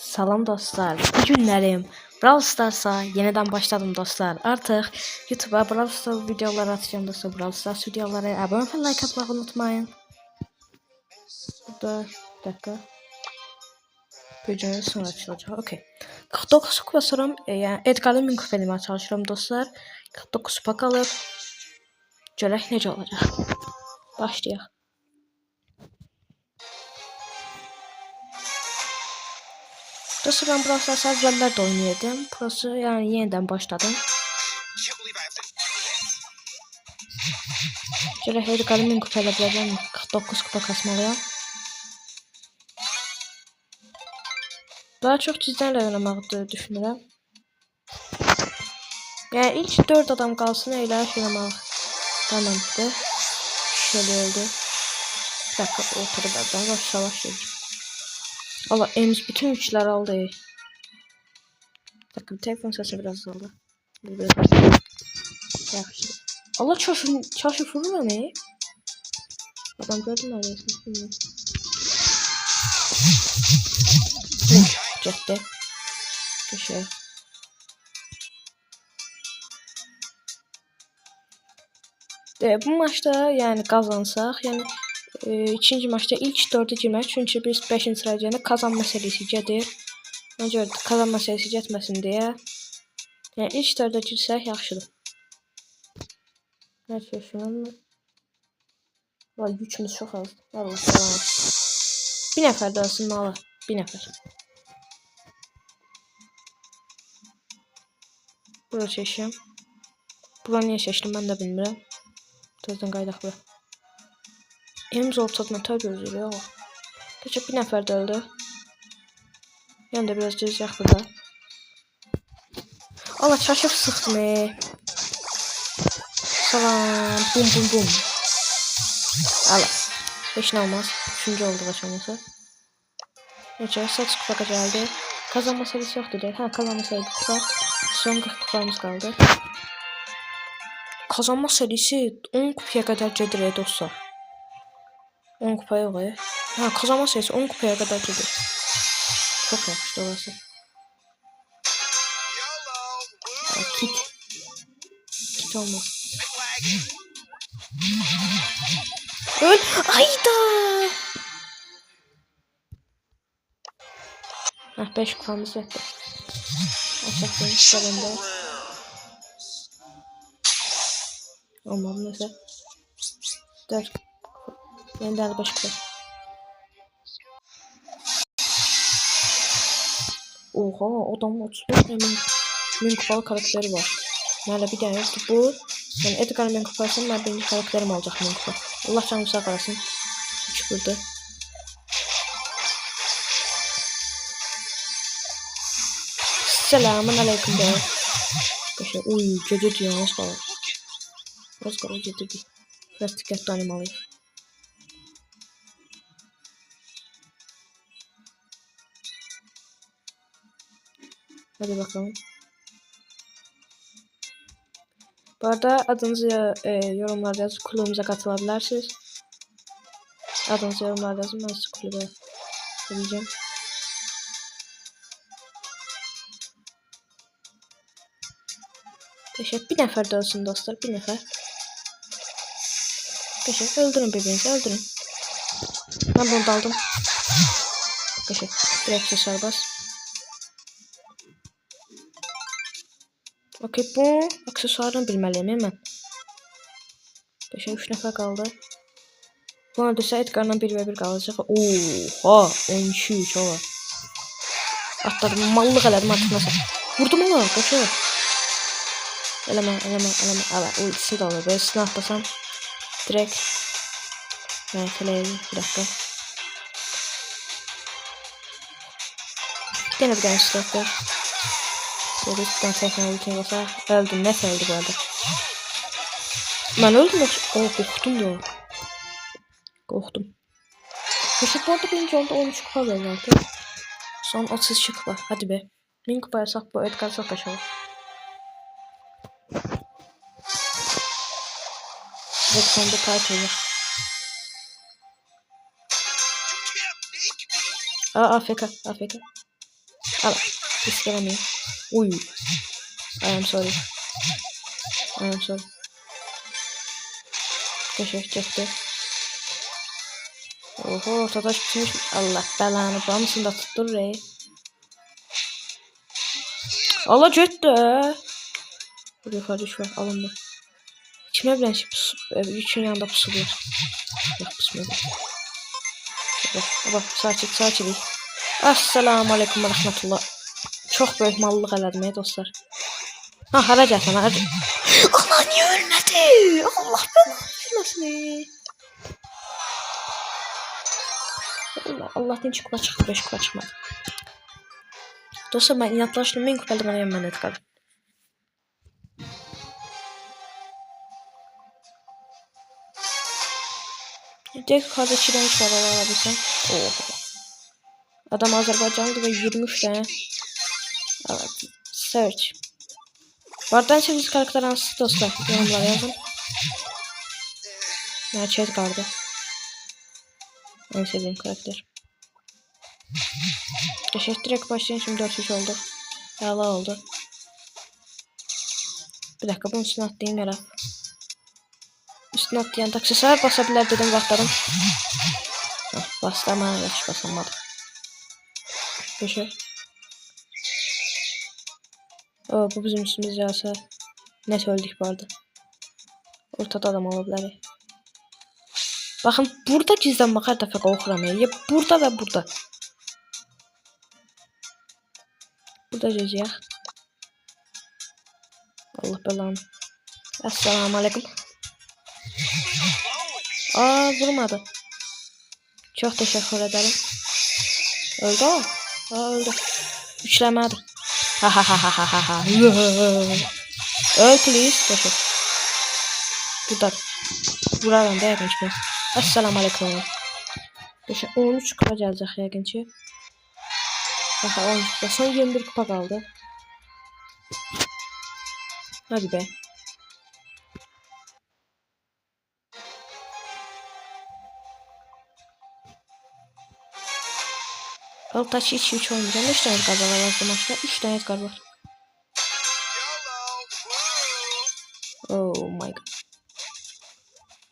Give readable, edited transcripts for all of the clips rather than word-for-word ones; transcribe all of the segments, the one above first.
Salam dostlar. Bu günlərim Brawl Stars'a yeniden başladım dostlar. Artık YouTube'a Brawl Stars videoları atacağım dostlar. Brawl Stars videoları abone olmayı, like atmayı unutmayın. Burada bir dakika. Videonun sonra açılacak. Okey. 49 kupa sorum. Yani Edgar'ın 1000 kupa elime çalışıyorum dostlar. 49 kupa kalıb. Görək necə olacaq. Başlayaq. Dostlar ben Brawl Stars əvvəllər oynayırdım. Burası yani yeniden başladım. Şöyle Edgar'ın 1000 kupa ilə biləcəm. 49 kupa kasmalıyam. Daha çok cizlerle oynamağı düşünürəm. Yani ilk 4 adam kalsın elə oynamaq. Tamamdır. Şöyle öldü. Bir dakika oturup ben savaş gelir. Allah Ems bütün güçler aldı. Bir dakika telefon sesi biraz oldu. Yaxşı. Allah çarşı fırla ne? Adam gördün neredeyse. Ciddi. Köşe. Bu maçta yani kazansaq, yani ikinci maçta ilk 4'e girmək, çünki biz 5-ci sırada kazanma serisi gedir. Ona görə kazanma serisi getməsin deyə, yəni ilk 4'e girsək yaxşıdır. Nə düşünürəm? Vay gücümüz çox az. Allah salam. Bir nəfər də olsun malı. Bir nəfər. Bura seçim. Bura niyə seçdim mən də bilmirəm. Tezdən qaydaq bura. Ems ortadan tər gözlüyor. Peki bir nəfər də öldü. Yəni də biraz gezəcək burada. Allah çaşıb sıxdım. Salam. Bum bum bum. Allah. Heç nə olmaz. 3-cü oldu qaçaması. Necə? 8 kupa gəldi. Kazanma serisi yoxdur deyək. Hə, kazanma serisi var. Son 40 kupamız qaldı. Kazanma serisi 10 kupaya kadar gedir dostlar. 10 kupa yok ya. Ha, kazanma serisi 10 kupaya kadar gedir. Çok yapmıştı orası. Ya, kit. Kit olmaz. Öl. Ayda. Heh, 5 kupamız yetti. Açak demişlerinde. Olmaz neyse. 4. Ben de 5 kupa. Oha adamın 35.000 kupalı karakteri var. Nerede bir tane yoktu bu. Yani Edgar'ın 1000 kupasını ben birinci karakterim olacak 1000 kupa. Allah canım sağ kalsın. 3 burada. Selamun aleyküm be. Arkadaşlar uy gece diyor az kalır. Az kalır gece diyor. Biraz dikkatli oynamalıyım. Hadi bakalım. Bu arada adınızı yorumlarda yazıp kulübümüze katılabilirsiniz. Adınızı yorumlarda yazın, ben size kulübe vereceğim. Teşekkür. Bir nefer de olsun dostlar, bir nefer. Teşekkür. Öldürün birbirinizi, öldürün. Ben bunu da aldım. Teşekkür. Bir aksesuar bas. Okey, bu aksesuarını bilmeliyim hemen. 3 nefer kaldı. Bu arada Edgar'la 1v1 kalacak. Oha 12 hava. Atladım mallık elədim artık nasıl. Vurdum ama kaçıyor. Eleme. Evet ultisi de olur. Böylesine atlasam. Direkt. Evet bir dakika. Gene bir tane silahlar. Şöyle bir tane tekrar ultiye basar. Öldüm. Net öldü bu arada. Ben öldüm yoksa. Korktum da. Korktum. Koşuk bu arada birinci oldu. 13 kupa verdi artık. Son 32 kupa. Hadi be. 1000 kupa yasak bu. Edgar çok aşağı. Ve sonunda kayıt olur. AFK. Al. Risk eləməyim. Uy. I am sorry. I am sorry. Teşekkür ettim. Oho, ortada çıkmış. Allah belanı bamsını da tuttur re. Allah götdü. Burada yukarı düş var. Alındı. İçime bilen üçün yanında pusuluyor. Yok pusmuyor. Bak saçık. Assalamu alaikum ve rahmetullah. Çok büyük mallıq elədim ey dostlar. Ha hara gəlsən hara. Allah niye ölmedi? Allah belanı verməsin. Allah'tan kupa çıktı 5 kupa çıkmadı. Dostlar ben inatlaştım en kupalı bana yemen etkiledim. Direkt yukarıda çiğnemiş var alabilsem. Oho. Adam Azerbaycanlı ve 23 tane. Evet. Search. Bu arada en sevdiğiniz karakter hangisi dostlar? Yorumlara yazın. Chat kaldı. En sevdiğim karakter. Eşit direkt başlayın şimdi 4-3 oldu. Yağla oldu. Bir dakika bunun üstüne atlayayım yara. Üstüne atlayan aksesuar basabilir dedim vaxtladım. Bastı ama yaxşı basamadı. Köşe. Oo, bu bizim üstümüz yağsa net öldük bu arada. Ortada adam olabilir. Bakın burada gizlenmek her defa korkuram ya. Burada ve burada. Burada ceziyah. Allah belanı. Esselamu aleyküm. Aa vurmadı. Çok teşekkür ederim. Öldü o. Aa öldü. Üçlemedi. Ha ha ha ha ha ha. Öl please. Teşekkür. Burada. Vurarım da yakın çıkmaz. Esselamu aleyküm. 13 kupa gelecek yakın ki. Aha 13 kupa. Son 21 kupa kaldı. Hadi be. Altaç 2-3 olmayacağım. 3 tane Edgar var aslında maçta. 3 tane Edgar var. Oh my god.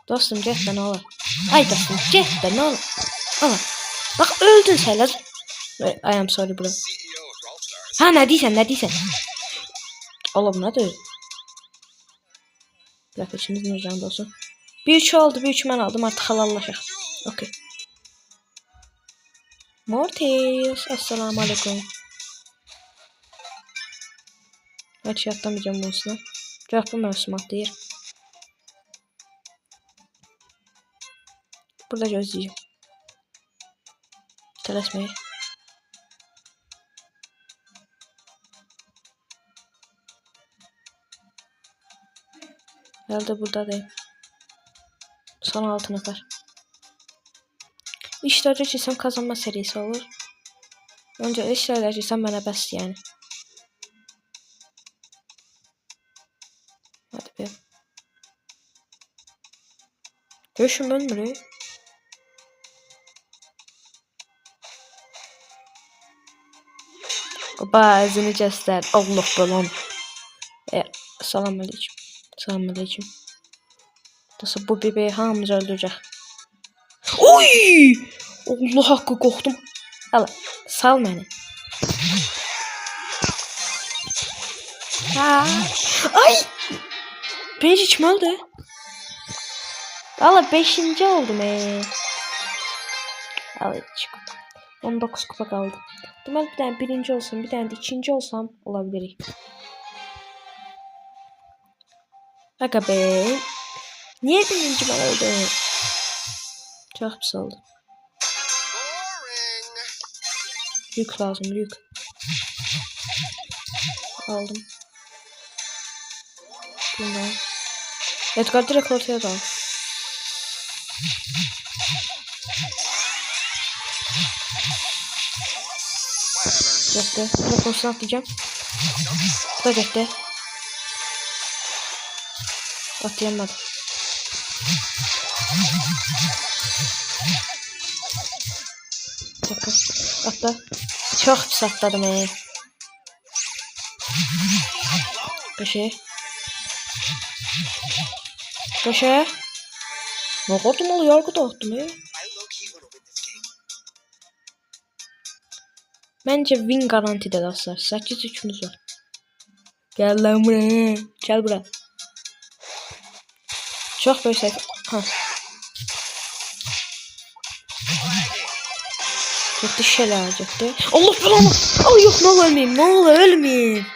Dostum Jeff ne olur. Ay dostum Jeff ne olur. Ama bak öldün sayılır. I am sorry bro. Ha ne diysen. Oğlum ne diyor? Bir dakika içimiz nurcan olsun. Bir 3 oldu. Bir 3 ben aldım artık halallaşaq. Okey. Mortis. Assalamu alaikum. Hiç yatlamayacağım bunun üstüne. Cevapım mevsim atlayır. Burada gözleyeceğim. Tələsməyə. Herhalde burada değil. Son 6 nefer. İşlerce çizsem kazanma serisi olur. Önce işlerce çizsem bana best yani. Hadi be. Görüşüm ölmür. Bazını göster. Allah belanı. Salam aleyküm. Salam aleyküm. Nasıl bu bebeği hamımız öldürecek. Oy! Allah hakkı korktum. Al, sal beni. Ha. Ay! 5 mi oldu? Valla 5. oldum Al çık. 19 kupa kaldı. Demek bir tane birinci olsam, bir tane de ikinci olsam olabilir. Aga be. Niye birinci ben öldüm? Çok pis oldu. Yük lazım, yük. Aldım. Bundan. Edgar direkt ortaya dal. Bekle. Bunu konusunu atlayacağım. Bu da bekle. Atlayamadım. Bir dakika. Atla. Çok pis atladım. Köşeye. Köşeye. Ne korktum oluyor? Yargı dağıttım. Bence win garantide dostlar. 8-3'ümüz var. Gel lan buraya. Gel buraya. Çok böyle şey. Ha. Gitti şeyler gitti. Allah belanı. Ay yok ne olur ölmeyeyim. Ne olur ölmeyeyim.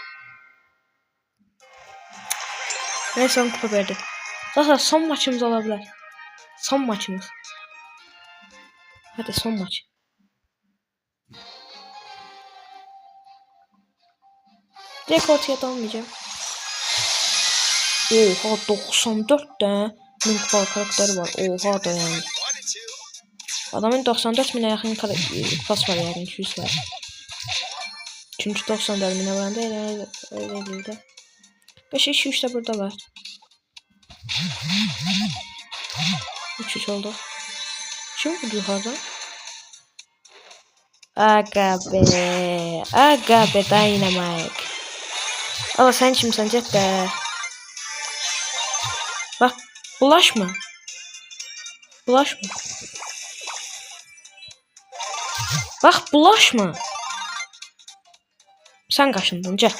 Neyse son kupa verdi. Zaten son maçımız olabilir. Son maçımız. Hadi son maç. Direkt ortaya dalmayacağım. Oha 94 tane min kupa karakteri var. Oha da yani. Adamın 94 min'e yakın kupası var yani 200 var. Çünkü 94 min'e varanda öyle değil de. 5-2-3 de burada var. 3-3 oldu. Kim vurdu yukarıdan? Aga be. Aga be Dynamite. Ama sen kimsin Jet be? Bak bulaşma. Bulaşma. Bak bulaşma. Sen kaşındın Jet.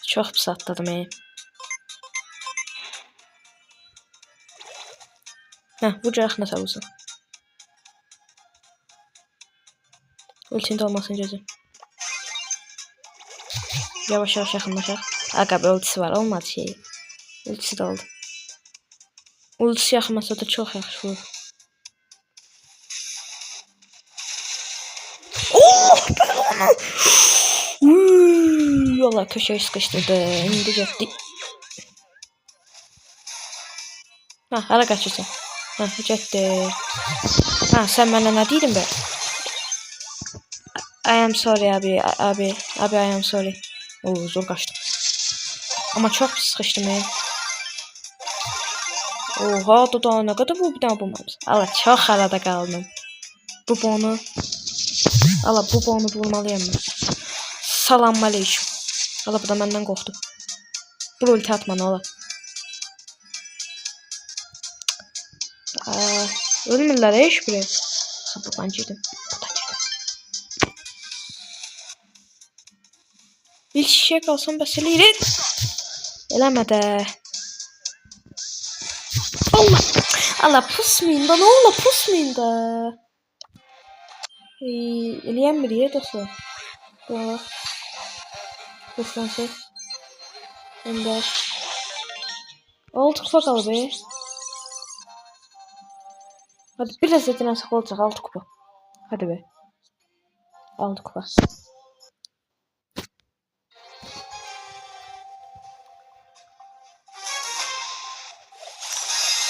Çok pis atladım Heh vuracaq nə olsun. Ultinde olmasın gözüm. Yavaş yavaş yakınlaşaq. Aga be ultisi var olmadı şey. Ultisi de oldu. Ultisi yaxınmasa da çox yaxşı olur. Oh! Valla köşeye sıkıştırdı. İndi getdi. Ha, hara kaçırsan. Ha, getdi. Ha, sen mənə nə deydin be? I am sorry abi I am sorry. Oo zor kaçtım. Ama çok sıkıştım Oha da ne kadar bu bir daha bulmamız. Allah çok arada kaldım. Bu bonu. Allah bu bonu bulmalıyım ben. Salam aleyküm. Allah bu da benden korktu. Bu ulti atma ne ola. Ölmürler hiç buraya. Buradan girdim. İlk şişeye kalsam bəs eləmədə. Allah. Allah pusmayın da ne ola pusmayın da. Eləyən biri dostlar. Bak. Puslansı. Önder. 6 kupa kaldı be. Hadi biraz da nasıl olacak 6 kupa. Hadi be. 6 kupa.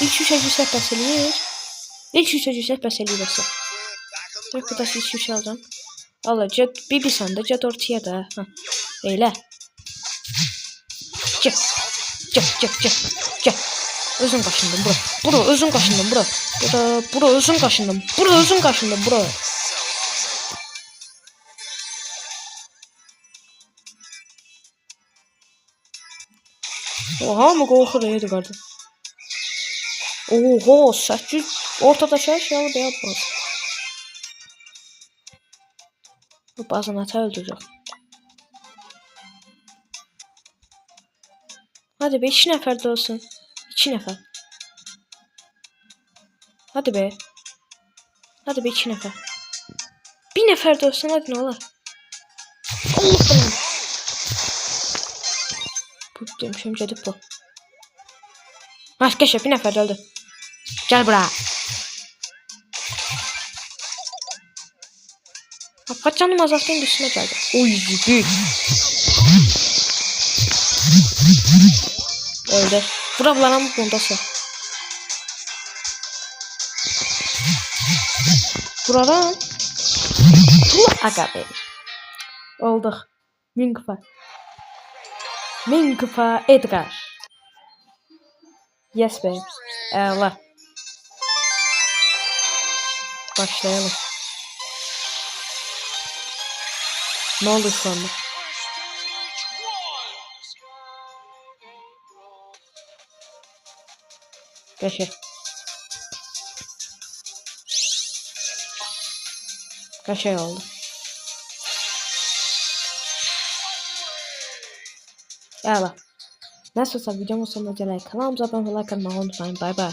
İlk 3'e yüksek basılıyor. İlk 3'e yüksek basılıyor dostlar. Yok bu da ilk 3'e alacağım. Allah Jet bir sende Jet ortaya da. Ha. Eyle. Gel. Özün kaşındım bura. Bura özün kaşındım bura. Bura özün kaşındım. Bura özün kaşındım bura. Oha mı korkur yedi kardeşim. Oho 800 ortada şey alıp yapmaz. Bu bazen hata öldürecek. Hadi be 2 nefer de olsun. 2 nefer. Hadi be. Hadi be 2 nefer. 1 nefer de olsun hadi ne olur. Allah Allah. Bu demişim cedip bu. Arkadaşlar 1 nefer de öldü. Gel buraya. Kaç canım azalttığın üstüne geldi. Oy büyük. Öldü. Buralara mı bundası? Buradan. Aga be. Olduk. Min kupa Edgar. Yes be. Allah. Başlayalım. Ne oldu şu anda? Kaşı. Kaşı oldu. Ya bak. Nasılsa videomun sonuna geldik. Kanalımıza abone olmayı unutmayın. Bay bay.